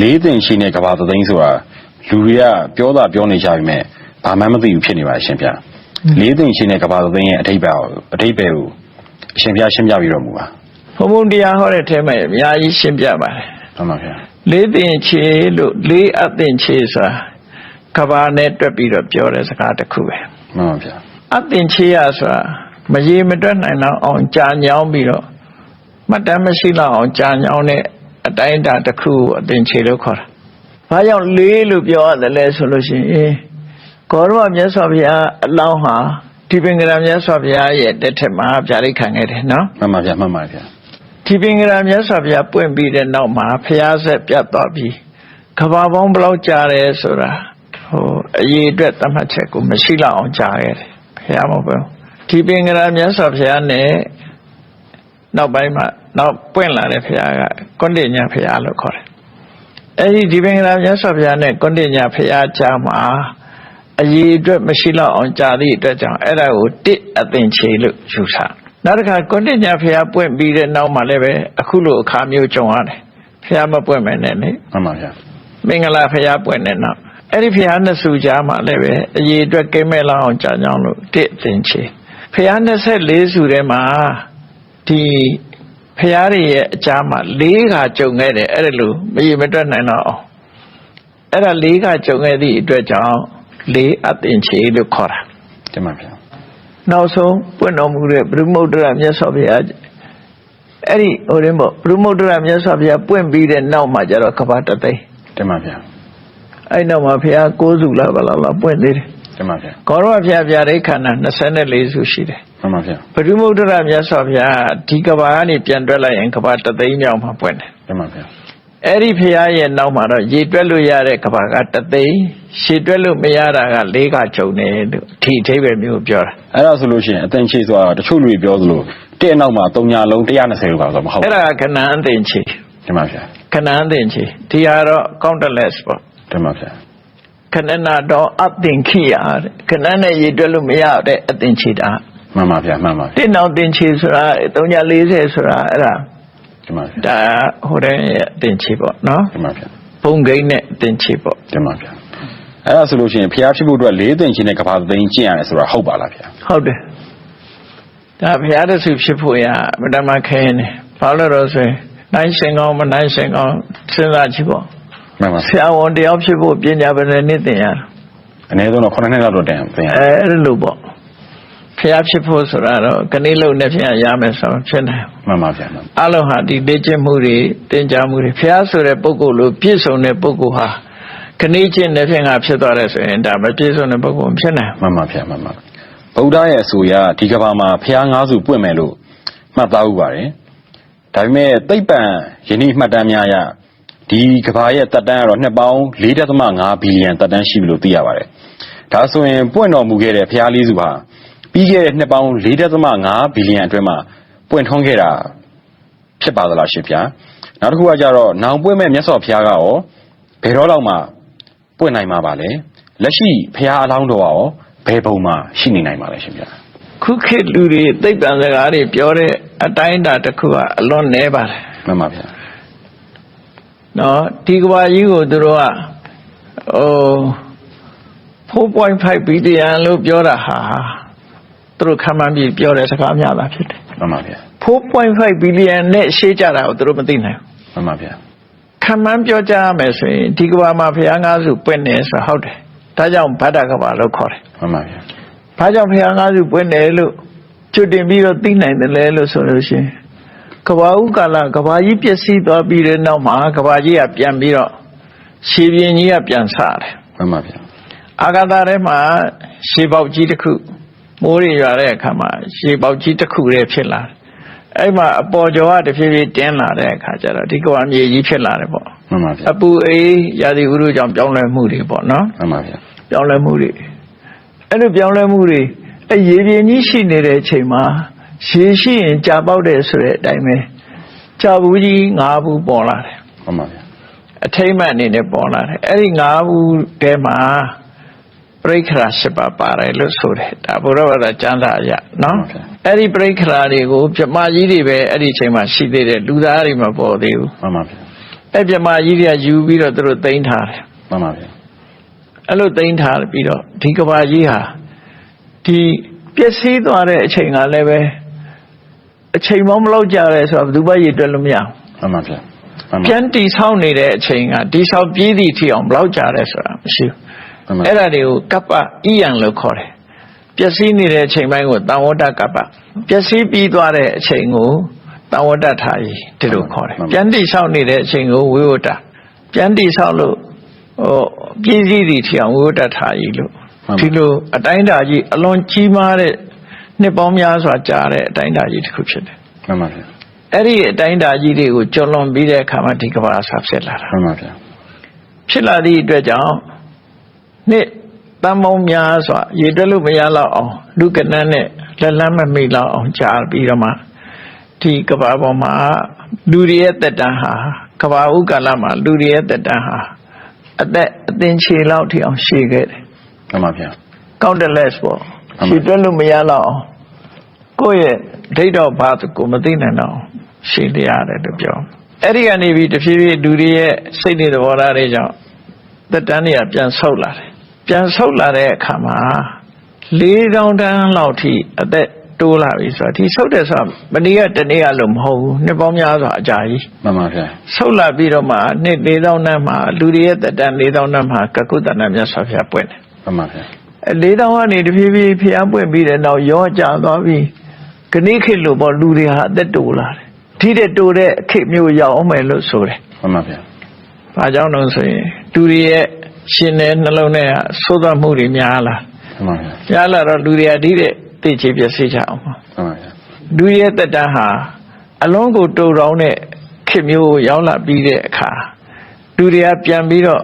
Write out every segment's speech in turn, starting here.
လေးသိင်ရှိနေကဘာသိန်းဆိုတာလူတွေကပြောတာပြောနေကြပြီမဲ့ဘာမှမသိဘူးဖြစ်နေပါရှင်ဗျလေးသိင်ရှိနေကဘာသိန်းရဲ့အထိပ္ပယ်ကိုအရှင်ဗျရှင်းပြပြီးတော့မူပါဘုံဘုံတရားဟောတဲ့ထဲမှာအများကြီးရှင်းပြပါတယ်မှန်ပါဗျာလေးသိင်ချေလို့လေးအသိင်ချေဆိုတာကဘာနဲ့တွက်ပြီးတော့ပြောတဲ့စကားတစ်ခုပဲမှန်ပါဗျာအသိင်ချေရဆိုတာမရေမတွက်နိုင်တော့အောင်ကြာညောင်းပြီးတော့မှတ်တမ်းမရှိတော့အောင်ကြာညောင်းတဲ့အတိုင်းအတာတစ်ခုအသိင်ချေလို့ခေါ်တာဘာကြောင့်လေးလို့ပြောရတယ်လဲဆိုလို့ရှိရင်ကောရမမြတ်စွာဘုရားအလောင်းဟာဒီပင်ကရာမြတ်စွာဘုရားရဲ့တက်ထက်မှာဗျာဒိတ်ခံခဲ့တယ်နော်မှန်ပါဗျာမှန်ပါဗျာဒီပင်ကရာမြတ်စွာဘုရားပွင့်ပြီးတဲ့နောက်မှာဘုရားဆက်ပြတ်သွားပြီးကဘာပေါင်းဘလောက်ကြာတယ်ဆိုတာအရေးအတွက်သတ်မှတ်ချက်ကိုမရှိလောက်အောင်ကြာခဲ့တယ်ဘုရားမဟုတ်ဘူးဒီပင်ကရာမြတ်စွာဘုရားနဲ့နောက်ပိုင်းမှာနောက်ပွင့်လာတဲ့ဘုရားကကွန်တိညာဘုရားလို့ခေါ်တယ်အဲဒီဒီပင်ကရာမြတ်စွာဘုရားနဲ့ကွန်တိညာဘုရားကြားမှာအရေးအတွက်မရှိလောက်အောင်ကြာသည့်အတွက်ကြောင့်အဲ့ဒါကိုတစ်အသင်ချေလို့ယူထားနောက်တစ်ခါကွန်တိညာဘုရားပွင့်ပြီးတဲ့နောက်မှာလည်းပဲအခုလိုအခါမျိုးကြုံရတယ်ဘုရားမပွင့်မယ်နဲ့လေမှန်ပါဗျာမင်္ဂလာဘုရားပွင့်တဲ့နောက်အဲ့ဒီဘုရားနှစ်စုကြားမှာလည်းပဲအရေးအတွက်ကဲမဲ့လောက်အောင်ကြာကြောင်းလို့တစ်အသင်ချေဘုရား24စုထဲမှာဒီဘုရားရဲ့အကြားမှာ4ခါကြုံခဲ့တယ်အဲ့ဒါလို့မရေမတွက်နိုင်တော့အောင်အဲ့ဒါ4ခါကြုံခဲ့သည့်အတွက်ကြောင့်လေးအသင်ချေလို့ခေါ်တာတင်ပါဗျာနောက်ဆုံးပွင့်တော်မူတဲ့ဘုရုမုဒ္ဒရာမြတ်စွာဘုရားအဲ့ဒီဟိုရင်ပေါ့ဘုရုမုဒ္ဒရာမြတ်စွာဘုရားပွင့်ပြီးတဲ့နောက်မှာကျတော့ကဘာတသိန်းတင်ပါဗျာအဲ့နောက်မှာဘုရား9စုလားဘလားပွင့်သေးတယ်တင်ပါဗျာကောရမဘုရားဗျာဒိတ်ခန္ဓာ24စုရှိတယ်မှန်ပါဗျာဘုရုမုဒ္ဒရာမြတ်စွာဘုရားဒီကဘာကနေပြန်တွက်လိုက်ရင်ကဘာတသိန်းမြောက်မှာပွင့်တယ်တင်ပါဗျာအဲ့ဒီဘုရားရဲ့နောက်မှာတော့ရေတွက်လို့ရတဲ့ကဘာကတသိန်းရှည်တွက်လို့မရတာက4ခါကျုံတယ်လို့ဒီအထိပ္ပယ်မျိုးပြောတာအဲ့ဒါဆိုလို့ရှိရင်အသင်ချေဆိုတာတချို့လူတွေပြောသလိုတဲ့နောက်မှာ3ညာလုံး120လို့ပါဆိုမဟုတ်ဘူးအဲ့ဒါကဏ္ဍအသင်ချေတင်ပါဗျာခဏအသင်ချေဒီဟာတော့ countless ပေါ့တင်ပါဗျာခဏနာတော့အသင်ခိယတဲ့ခဏနဲ့ရေတွက်လို့မရတဲ့အသင်ချေတာမှန်ပါဗျာမှန်ပါတဲ့နောက်သင်ချေဆိုတာ340ဆိုတာအဲ့ဒါတင်ပါဗျာဒါဟိုတဲ့အသင်ချေပေါ့နော်တင်ပါဗျာဘုံဂိမ်းနဲ့အသင်ချေပေါ့တင်ပါဗျာအဲ့ဒါဆိုလို့ရှိရင်ဘုရားဖြစ်ဖို့အတွက်4သိင်ချေနဲ့ကဘာသိန်းကျင့်ရတယ်ဆိုတာဟုတ်ပါလားဗျာဟုတ်တယ်ဒါဘုရားတဆူဖြစ်ဖို့ရမတမခဲနေဘာလို့တော့ဆိုရင်နိုင်ရှင်ကောင်းမနိုင်ရှင်ကောင်းစဉ်းစားကြည့်ပေါ့မှန်ပါဆရာဝန်တယောက်ဖြစ်ဖို့ပညာပညာနဲ့သင်ရတာအနည်းဆုံးတော့9နှစ်လောက်တော့တင်ရအဲ့လိုပေါ့ဘုရားဖြစ်ဖို့ဆိုတာတော့ကနေ့လုံးနဲ့ဖြစ်ရမယ်ဆိုဖြစ်နိုင်မှန်ပါဗျာအလုံးဟာဒီလေ့ကျင့်မှုတွေသင်ကြားမှုတွေဘုရားဆိုတဲ့ပုဂ္ဂိုလ်လို့ပြည့်စုံတဲ့ပုဂ္ဂိုလ်ဟာခဏချင်းနဲ့ဖြစ်ငါဖြစ်သွားတယ်ဆိုရင်ဒါမပြည့်စုံတဲ့ပုဂ္ဂိုလ်ဖြစ်နိုင်မှန်ပါဗျာမှန်ပါဗုဒ္ဓရဲ့အဆိုအရဒီကဘာမှာဘုရား9စုပွင့်မယ်လို့မှတ်သားဥပါတယ်ဒါပေမဲ့သိပ္ပံယနေ့မှတ်တမ်းများအရဒီကဘာရဲ့တက်တန်းကတော့နှစ်ပေါင်း4.5ဘီလီယံတက်တန်းရှိပြီလို့သိရပါတယ်ဒါဆိုရင်ပွင့်တော်မူခဲ့တဲ့ဘုရားလေးစုဟာပြီးခဲ့တဲ့နှစ်ပေါင်း4.5ဘီလီယံအတွင်းမှာပွင့်ထွန်းခဲ့တာဖြစ်ပါသလားရှင်ဗျာနောက်တစ်ခုကကြတော့နောင်ပွင့်မဲ့မြတ်စွာဘုရားကရောဘယ်တော့လောက်မှပွင့်နိုင်မှာပါလဲလက်ရှိဘုရားအလောင်းတော်ကရောဘယ်ပုံမှာရှိနေနိုင်ပါလဲရှင်ဗျာခုခေတ်လူတွေသိပ္ပံစကားတွေပြောတဲ့အတိုင်းအတာတစ်ခုကအလွန်နည်းပါတယ်မှန်ပါဗျာနော်ဒီကဘာကြီးကိုသူတို့က4.5 ဘီလီယံလို့ပြောတာဟာသူတို့ခံမှန်းပြီးပြောတဲ့စကားများတာဖြစ်တယ်မှန်ပါဗျာ4.5 ဘီလီယံနဲ့ရှေ့ကြတာကိုသူတို့မသိနိုင်ဘူးမှန်ပါဗျာခံမှန်းပြောကြရမယ်ဆိုရင်ဒီကဘာမှာဘုရား9စုပွင့်နေဆိုဟုတ်တယ်ဒါကြောင့်ဗဒ္ဒကဘာလို့ခေါ်တယ်မှန်ပါဗျာဘာကြောင့်ဘုရား9စုပွင့်တယ်လို့ကျွတ်တင်ပြီးတော့သိနိုင်တယ်လဲလို့ဆိုလို့ရှိရင်ကဘာဥကာလကဘာကြီးပျက်စီးသွားပြီးတဲ့နောက်မှာကဘာကြီးကပြန်ပြီးတော့ရှည်ပြင်းကြီးကပြန်ဆတယ်မှန်ပါဗျာအာဂါသထဲမှာရှည်ပေါက်ကြီးတစ်ခုမိုးရရွာတဲ့အခါမှာရှည်ပေါက်ကြီးတစ်ခုတည်းဖြစ်လာတယ်အဲ့မှာအပေါ်ကျော်ကတဖြည်းဖြည်းတင်းလာတဲ့အခါကျတော့ဒီကဘာမြေကြီးဖြစ်လာတယ်ပေါ့မှန်ပါဗျာအပူအေးရာသီဥတုကြောင့်ပြောင်းလဲမှုတွေပေါ့နော်မှန်ပါဗျာပြောင်းလဲမှုတွေအဲ့လိုပြောင်းလဲမှုတွေအရေပြင်းကြီးရှိနေတဲ့အချိန်မှာရေရှိရင်ကြာပေါက်တယ်ဆိုတဲ့အတိုင်းပဲကြာဘူးကြီး9ဘူးပေါ်လာတယ်မှန်ပါဗျာအထိမ့်မှန်အနေနဲ့ပေါ်လာတယ်အဲ့ဒီ9ဘူးထဲမှာပရိက္ခရာ10ပါးပါတယ်လို့ဆိုတယ်ဒါဘုရားဘာသာကျမ်းစာအရနော်အဲ့ဒီပရိက္ခရာတွေကိုပြမကြီးတွေပဲအဲ့ဒီအချိန်မှာရှိသေးတယ်လူသားတွေမပေါ်သေးဘူးမှန်ပါဗျာ အဲ့ပြမကြီးတွေကယူပြီးတော့သူတို့သိမ်းထားတယ် မှန်ပါဗျာ အဲ့လိုသိမ်းထားပြီးတော့ဒီကဘာကြီးဟာဒီပျက်စီးသွားတဲ့အချိန်ကလည်းပဲအချိန်မလောက်ကြရဲဆိုတော့ဘယ်သူမှရည်တွက်လို့မရဘူး မှန်ပါဗျာ ပြန်တီဆောက်နေတဲ့အချိန်ကတီဆောက်ပြီးသည့်ထီအောင်ဘလောက်ကြရဲဆိုတာမရှိဘူးအဲ့ဒါတွေကိုကပ္ပဣယံလို့ခေါ်တယ်ပျက်စီးနေတဲ့အချိန်ပိုင်းကိုတံဝတ္တကပ္ပပျက်စီးပြီးသွားတဲ့အချိန်ကိုတံဝတ္တထာယီဒီလိုခေါ်တယ်ပြန်တီဆောက်နေတဲ့အချိန်ကိုဝိဝတ္တပြန်တီဆောက်လို့ပြည့်စည်သည့်ထီအောင်ဝိဝတ္တထာယီလို့ဒီလိုအတိုင်းအတာကြီးအလွန်ကြီးမားတဲ့နှစ်ပေါင်းများစွာကြာတဲ့အတိုင်းအတာကြီးတစ်ခုဖြစ်တယ် မှန်ပါဗျာ အဲ့ဒီအတိုင်းအတာကြီးတွေကိုကျော်လွန်ပြီးတဲ့အခါမှာဒီကမ္ဘာဆာဖြစ်လာတာ မှန်ပါဗျာ ဖြစ်လာသည့်အတွက်ကြောင့်နှစ်တန်ပေါင်းများစွာရေတွက်လို့မရတော့အောင်လူကနန်းနဲ့လက်လန်းမမိတော့အောင်ကြာပြီးတော့မှဒီကမ္ဘာပေါ်မှာလူတွေရဲ့တက်တန်းဟာကမ္ဘာဥကာလမှာလူတွေရဲ့တက်တန်းဟာအသက်အသင်ခြေလောက်ထိအောင်ရှည်ခဲ့တယ် မှန်ပါဗျာ countless ပေါ့ရေတွက်လို့မရတော့အောင်ကိုယ့်ရဲ့ဒိဋ္ဌောဘာကိုမသိနိုင်တော့ရှည်လျရတယ်လို့ပြောအဲ့ဒီကနေပြီးတဖြည်းဖြည်းလူတွေရဲ့စိတ်တွေသဘောထားတွေကြောင့်တက်တန်းတွေကပြန်ဆုတ်လာတယ်ပြန်ဆုတ်လာတဲ့အခါမှာ4000တန်းလောက်ထိအသက်တိုးလာပြီဆိုတော့ဒီဆုတ်တယ်ဆိုတော့မနေ့ကတနေ့ကလို့မဟုတ်ဘူးနှစ်ပေါင်းများစွာအကြာကြီး မှန်ပါဗျာ ဆုတ်လာပြီးတော့မှနှစ်4000တန်းမှာလူတွေရဲ့တက်တန်း4000တန်းမှာကကုတ္တနာမြတ်စွာဘုရားပွင့်တယ် မှန်ပါဗျာ 4000ကနေတဖြည်းဖြည်းဘုရားပွင့်ပြီးတဲ့နောက်ရောကျသွားပြီးခဏခေတ်လို့ပေါ့လူတွေဟာအသက်တိုးလာတယ်ထိတဲ့တိုးတဲ့ခေတ်မျိုးရောက်အောင်မယ်လို့ဆိုတယ် မှန်ပါဗျာ ။ဘာကြောင့်လို့ဆိုရင်လူတွေရဲ့ရှင်တဲ့နှလုံးထဲကသိုးသားမှုတွေများလာ မှန်ပါဗျာ ။များလာတော့လူတွေအတိတဲ့သိချေပြစေချအောင်ပါ မှန်ပါဗျာ ။လူရဲ့တက်တန်းဟာအလုံးကိုတူတောင်းတဲ့ခေတ်မျိုးကိုရောက်လာပြီးတဲ့အခါလူတွေကပြန်ပြီးတော့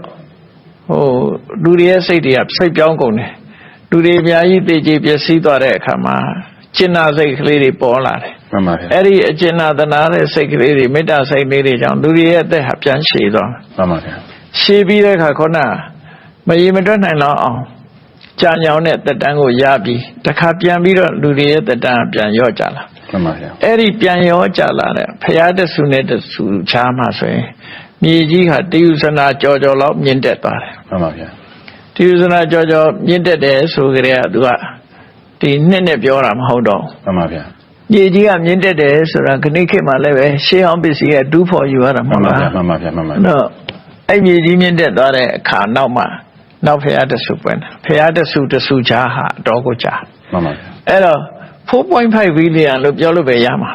လူတွေရဲ့စိတ်တွေကစိတ်ပြောင်းကုန်တယ်။လူတွေအများကြီးသိချေပြစီသွားတဲ့အခါမှာကျင်နာစိတ်ကလေးတွေပေါ်လာတယ် မှန်ပါဗျာ ။အဲ့ဒီအကျင်နာသနာတဲ့စိတ်ကလေးတွေမေတ္တာစိတ်လေးတွေကြောင့်လူတွေရဲ့အသက်ဟာပြန်ရှည်သွားတယ် မှန်ပါဗျာ ရှည်ပြီးတဲ့အခါခုနမရေမတွက်နိုင်တော့အောင်ကြာညောင်းတဲ့တက်တန်းကိုရပြီးတခါပြန်ပြီးတော့လူတွေရဲ့တက်တန်းပြန်ရော့ကြလာ မှန်ပါဗျာ အဲ့ဒီပြန်ရော့ကြလာတဲ့ဖရာတဆူနဲ့တဆူချားမှဆိုရင်မြေကြီးဟာတယုဇနာကြော်ကြော်လောက်မြင့်တက်သွားတယ် မှန်ပါဗျာ တယုဇနာကြော်ကြော်မြင့်တက်တယ်ဆိုကြတဲ့ကသူကဒီနှစ်နဲ့ပြောတာမဟုတ်တော့ မှန်ပါဗျာ မြေကြီးကမြင့်တက်တယ်ဆိုတာခဏခေတ်မှလည်းပဲရှေးဟောင်းပစ္စည်းရဲ့ဒူးဖို့ယူရတာမ မှ ဟု န် တ် ပါ လား ဗျာမှန်ပါဗျာမှန်ပါဗျာ တော့အဲ့မြေကြီးမြင့်တက်သွားတဲ့အခါနောက်မှာနောက်ဖရာတဆူပွင့်တယ်ဖရာတဆူချားဟာအတော်ကိုကြာ မှန်ပါဗျာ အဲ့တော့ 4.5 billion လို့ပြောလို့ပဲရမှာ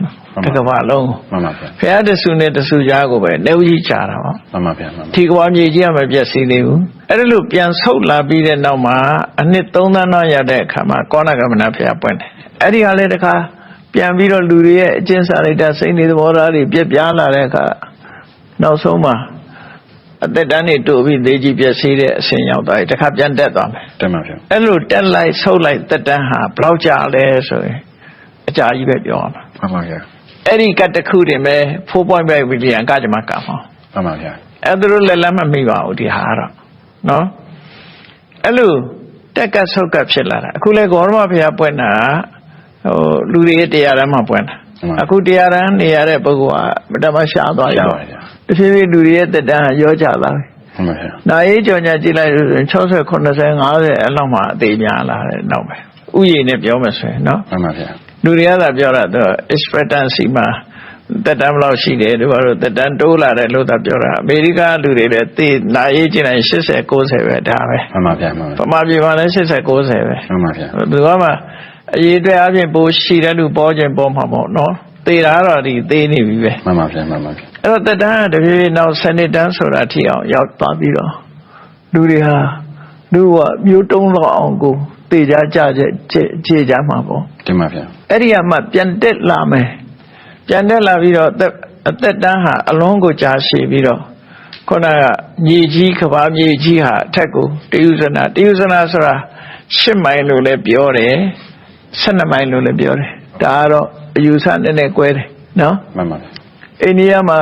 တကဘာလုံး မှန်ပါဗျာ ဖရာတဆူနဲ့တဆူချားကိုပဲနေဦးကြီးကြာတာပေါ့ မှန်ပါဗျာမှန်ပါ ဒီကဘာမြေကြီးကမပြည့်စည်သေးဘူးအဲ့ဒါလို့ပြန်ဆုတ်လာပြီးတဲ့နောက်မှာအနှစ်3သန်းလောက်ရောက်တဲ့အခါမှာကောဏကမဏဖရာပွင့်တယ်အဲ့ဒီဟာလည်းတခါပြန်ပြီးတော့လူတွေရဲ့အကျဉ်းစာရိတ္တစိတ်နေသဘောထားတွေပြက်ပြားလာတဲ့အခါနောက်ဆုံးမှာအသက်တန်းနေတို့ပြီးသေးကြီးပြည့်စည်တဲ့အဆင့်ရောက်သွားပြီတခါပြန်တက်သွားမယ် တင်ပါဗျာ အဲ့လိုတက်လိုက်ဆုတ်လိုက်သက်တမ်းဟာဘယ်လောက်ကြာလဲဆိုရင်အကြာကြီးပဲပြောရမှာ မှန်ပါဗျာ အဲ့ဒီကတ်တစ်ခုတင်ပဲ 4.5 billion ကကြမှာကမှာ မှန်ပါဗျာ အဲ့ဒါလိုလက်မမိပါဘူးဒီဟာတော့နော်အဲ့လိုတက်ကဆုတ်ကဖြစ်လာတာအခုလေဂေါရမဘုရားပွင့်တာလူတွေတရားတန်းမှာပွင့်တာအခုတရားတန်းနေရတဲ့ပုဂ္ဂိုလ်ကဓမ္မရှားသွားပြီပေါ့တဖြည်းဖြည်းလူတွေရဲ့သက်တမ်းရောကြလာပြီ မှန်ပါဗျာ နာရေးကြော်ညာကြည့်လိုက်လို့60 80 50အဲ့လောက်မှအသေးများလာတယ်နောက်ပဲဥယျာဉ်နဲ့ပြောမှဆိုရင်နော် မှန်ပါဗျာ လူတွေကသာပြောတာတော့ expectancy မှာတက်တန်းဘယ်လောက်ရှိတယ်တို့ကတော့တက်တန်းတိုးလာတယ်လို့သာပြောတာအမေရိကလူတွေလည်းသိနာရေးကြည့်လိုက်80 90ပဲဒါပဲ မှန်ပါဗျာမှန် ဗ ပါ မာပြည်မှာလည်း80 90ပဲ မှန်ပါဗျာ ဘယ်တော့မှအရေးအတွက်အပြင်ပိုးရှိတဲ့လူပေါ်ခြင်းပေါ်မှာပေါ့နော်သေတာတော့ဒီသေနေပြီပဲ မှန်ပါဗျာမှန်ပါဗျာ အဲ့တော့တက်တန်းကတဖြည်းဖြည်းနောက်စနစ်တန်းဆိုတာထိအောင်ရောက်သွားပြီးတော့လူတွေဟာလူကမျိုးတုံးတော့အောင်ကိုသေကြကြကြမှာပေါ့ တင်ပါဗျာ အဲ့ဒီကမှပြန်တက်လာမယ်ပြန်တက်လာပြီးတော့အသက်တန်းဟာအလုံးကိုကြာရှည်ပြီးတော့ခုနကမြေကြီးကဘာမြေကြီးဟာအထက်ကိုတယုဇနာဆိုတာ10မိုင်လို့လည်းပြောတယ်12မိုင်လို့လည်းပြောတယ်ဒါကတော့အယူဆနဲ့နဲ့꿰တယ်နော် မှန်ပါဗျာ အိန္ဒိယမှာ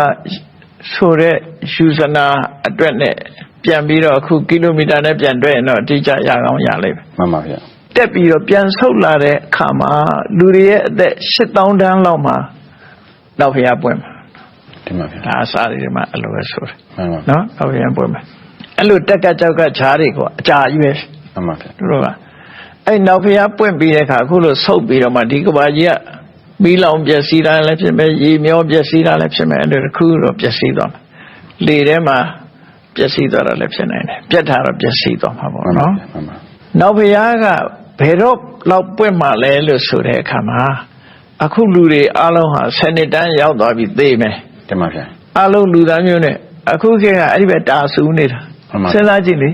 ဆိုတဲ့ယူဇနာအတွက်နဲ့ပြန်ပြီးတော့အခုကီလိုမီတာနဲ့ပြန်တွဲရင်တော့အတိအကျရကောင်းရလိမ့်မယ် မှန်ပါဗျာ တက်ပြီးတော့ပြန်ဆုတ်လာတဲ့အခါမှာလူတွေရဲ့အသက်8000တန်းလောက်မှာနောက်ဖျားပွင့်မှာ တင်ပါဗျာ ဒါအစားတွေမှာအဲ့လိုပဲဆိုတယ် မှန်ပါ နော်နောက်ပြန်ပွင့်မယ်အဲ့လိုတက်ကကြောက်ကဈားတွေကအကြာကြီးပဲ မှန်ပါဗျာ တို့ကအဲ့နောက်ဖျားပွင့်ပြီးတဲ့အခါအခုလိုဆုပ်ပြီးတော့မှဒီကဘာကြီးကမီးလောင်ပျက်စီးတာလည်းဖြစ်မယ်ရေမျောပျက်စီးတာလည်းဖြစ်မယ်အဲ့လိုတစ်ခုတော့ပျက်စီးသွားမယ်လေထဲမှာပျက်စီးသွားတာလည်းဖြစ်နိုင်တယ်ပြတ်တာတော့ပျက်စီးသွားမှာပေါ့နော် မှန်ပါ နောက်ဖျားကဘယ်တော့လောက်ပွင့်မှလဲလို့ဆိုတဲ့အခါမှာအခုလူတွေအားလုံးဟာစနစ်တန်းရောက်သွားပြီသိမယ် တင်ပါဗျာ အားလုံးလူသားမျိုးနဲ့အခုခေတ်ကအဲ့ဒီပဲတာဆူနေတာစဉ်းစားကြည့်လေ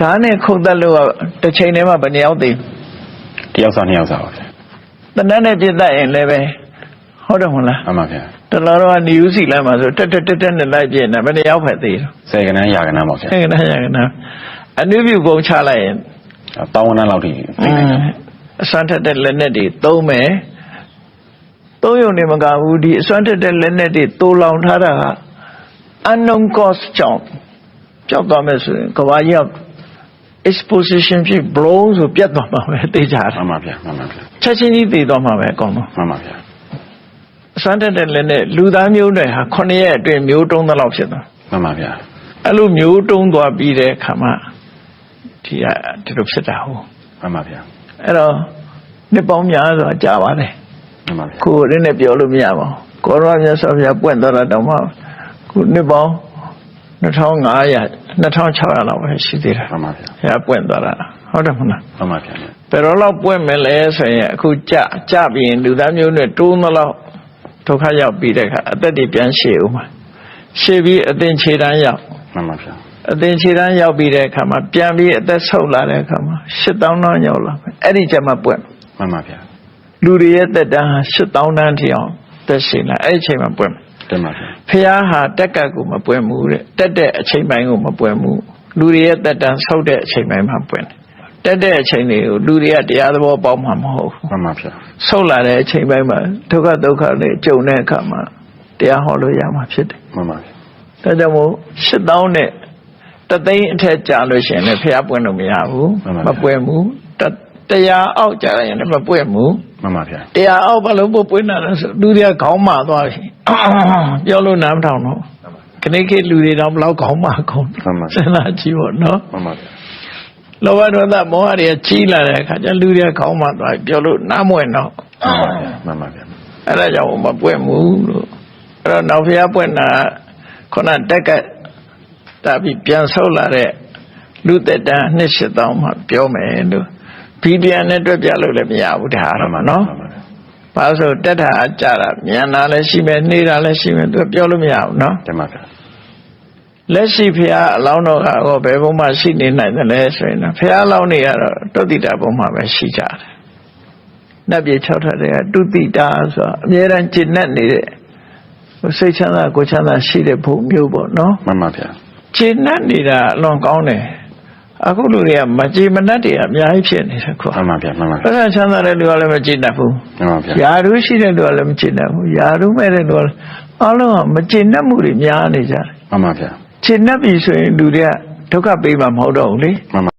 ဒါနဲ့ခုတ်တက်လို့ကတစ်ချိန်တည်းမှာဘယ်နှယောက်သိ တယောက်စားနှစ်ယောက်စားပါဗျာ တနက်နဲ့ပြစ်တတ်ရင်လည်းပဲဟုတ်တယ်မဟုတ်လား မှန်ပါဗျာ တလောတော့နေဦးစီလမ်းမှာဆိုတက်နဲ့လိုက်ပြည့်နေဘယ်နှယောက်ဖက်သေးတယ် ဆယ်ကနန်းရာကနန်းပါဗျာ အဲ့ဒါရကနာအနုပြုကုန်ချလိုက်ရင် တောင်းဝန်းလောက်ထိသိနေတယ် အစွမ်းထက်တဲ့လက်နဲ့တွေသုံးမယ်သုံးရုံနဲ့မကဘူးဒီအစွမ်းထက်တဲ့လက်နဲ့တွေတိုးလောင်ထားတာက unknown cost ကြောင့်ကြောက်သွားမယ်ဆိုရင်ကဘာကြီးက exposition ဖြစ် blow ဆိုပြတ်သွားမှာပဲသိကြတယ် မှန်ပါဗျာမှန်ပါဗျာ ချက်ချင်းကြီးသိသွားမှာပဲအကောင်လုံး မှန်ပါဗျာ အစွမ်းထက်တဲ့လက်နဲ့လူသားမျိုးတွေဟာ9ရက်အတွင်းမျိုးတုံးသလောက်ဖြစ်သွား မှန်ပါဗျာ အဲ့လိုမျိုးတုံးသွားပြီးတဲ့အခါမှာဒီလိုဖြစ်တာဟုတ် မှန်ပါဗျာ အဲ့တော့နှစ်ပေါင်းများစွာကြာပါတယ် မှန်ပါဗျာ ကိုယ်ရင်းနဲ့ပြောလို့မရပါဘူးကိုရောမြတ်စွာဘုရားပွင့်သွားတာတောင်မှခုနှစ်ပေါင်း2500 2600လောက်ပဲရှိသေးတယ် မှန်ပါဗျာ ဘုရားပွင့်သွားတာဟုတ်တယ်မဟုတ်လား မှန်ပါဗျာ ဘယ်တော့လောက်ပွင့်မယ်လဲဆိုရင်အခုကြပြီးရင်လူသားမျိုးနဲ့တိုးသလောက်ဒုက္ခရောက်ပြီးတဲ့အခါအသက်တွေပြန်ရှည်ဦးမှာရှည်ပြီးအသင်ခြေတန်းရောက် မှန်ပါဗျာ အသင်ခြေတန်းရောက်ပြီးတဲ့အခါမှာပြန်ပြီးအသက်ဆုပ်လာတဲ့အခါမှာ8000တောင်းရောက်လာမယ်အဲ့ဒီကျမှပွင့် မှန်ပါဗျာ လူတွေရဲ့သက်တမ်းဟာ8000တန်းထိအောင်သက်ရှင်လာအဲ့ဒီအချိန်မှာပွင့် တင်ပါဗျာ ဖះဟာတက်ကတ်ကိုမပွင့်ဘူးတဲ့တက်တဲ့အချိန်ပိုင်းကိုမပွင့်ဘူးလူတွေရဲ့သက်တမ်းဆုပ်တဲ့အချိန်ပိုင်းမှာပွင့်တက်တဲ့အချိန်တွေကိုလူတွေကတရားသဘောပေါက်မှာမဟုတ်ဘူး မှန်ပါဗျာ ဆုပ်လာတဲ့အချိန်ပိုင်းမှာဒုက္ခတွေကြုံတဲ့အခါမှာတရားဟောလို့ရမှာဖြစ်တယ် မှန်ပါဗျာ ဒါကြောင့်မို့8000နဲ့တသိန်းအထက်ကြာလို့ရှိရင်လည်းဖះပွင့်လို့မရဘူးမပွင့်ဘူးတရားအောက်ကြာရင်လည်းမပွင့်ဘူး မှန်ပါဗျာ တရားအောက်ဘာလို့ပွင့်တာလဲဆိုလူတွေကခေါင်းမာသွားပြီပြောလို့နားမထောင်တော့ခဏခေတ်လူတွေတော့ဘလောက်ခေါင်းမာကုန် မှန်ပါ စဉ်းစားကြည့်ပေါ့နော် မှန်ပါဗျာ လောဘဒေါသမောဟတွေကကြီးလာတဲ့အခါကျလူတွေကခေါင်းမာသွားပြီပြောလို့နားမဝင်တော့ မှန်ပါဗျာ အဲ့ဒါကြောင့်မပွင့်ဘူးလို့အဲ့တော့နောက်ဖျားပွင့်တာခုနတက်ကတာပြီးပြန်ဆုပ်လာတဲ့လူသက်တမ်းနှစ်8000မှပြောမယ်လို့ဗီဒီယိုနဲ့တွေ့ပြလို့လည်းမရဘူးဒါတော့မှနော်ဘာလို့ဆိုတက်တာအကြတာမြန်တာလည်းရှိမယ်နှေးတာလည်းရှိမယ်သူပြောလို့မရဘူးနော် တင်ပါဗျာ လက်ရှိဖះအလောင်းတော်ကတော့ဘယ်ဘုံမှရှိနေနိုင်တယ်လဲဆိုရင်ဖះအလောင်းတွေကတော့တုတ်တိတာဘုံမှာပဲရှိကြတယ်နတ်ပြည်6ထပ်တွေကတုတိတာဆိုတာအမြဲတမ်းကျင့်တတ်နေတဲ့စိတ်ချမ်းသာကိုယ်ချမ်းသာရှိတဲ့ဘုံမျိုးပေါ့နော် မှန်ပါဗျာ ကျင့်တတ်နေတာအလွန်ကောင်းတယ်အခုလူတွေကမကြည်မနှက်တွေအများကြီးဖြစ်နေတယ်ခွာ မှန်ပါဗျာမှန်ပါဗျာ ပန်းချမ်းသာတဲ့လူကလည်းမကျင့်တတ်ဘူး မှန်ပါဗျာ ယာရုရှိတဲ့လူကလည်းမကျင့်တတ်ဘူးယာရုမဲ့တဲ့လူကလည်းအားလုံးကမကျင့်တတ်မှုတွေများနေကြတယ် မှန်ပါဗျာ ကျင့်တတ်ပြီဆိုရင်လူတွေကဒုက္ခပေးမှာမဟုတ်တော့ဘူးလေ မှန်ပါ